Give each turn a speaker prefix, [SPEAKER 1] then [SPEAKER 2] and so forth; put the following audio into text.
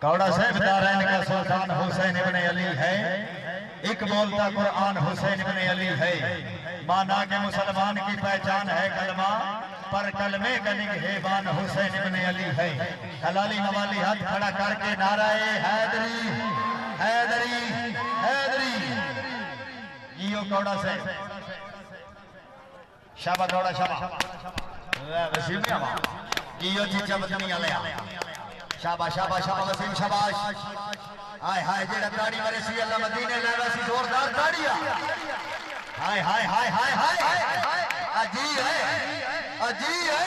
[SPEAKER 1] कौड़ा साहब दारैन का सुल्तान हुसैन इब्ने अली है, एक बोलता कुरान हुसैन इब्ने अली है। माना के मुसलमान की पहचान है कलमा, पर कलमे का निगहबान हुसैन इब्ने अली है। हलाली नवाली हाथ खड़ा करके नाराए हैदरी हैदरी हैदरी। यो कौड़ा से शाबा कौड़ा शाबा वसीम यो चीचा बदनी आले शाबाश शाबाश शाबाश वसीम शाबाश। हाय हाय जेड़ा ताड़ी मारे सी अल्लाह मदीने लावा सी जोरदार ताड़ियां। हाय हाय हाय हाय हाय अजी है अजी है।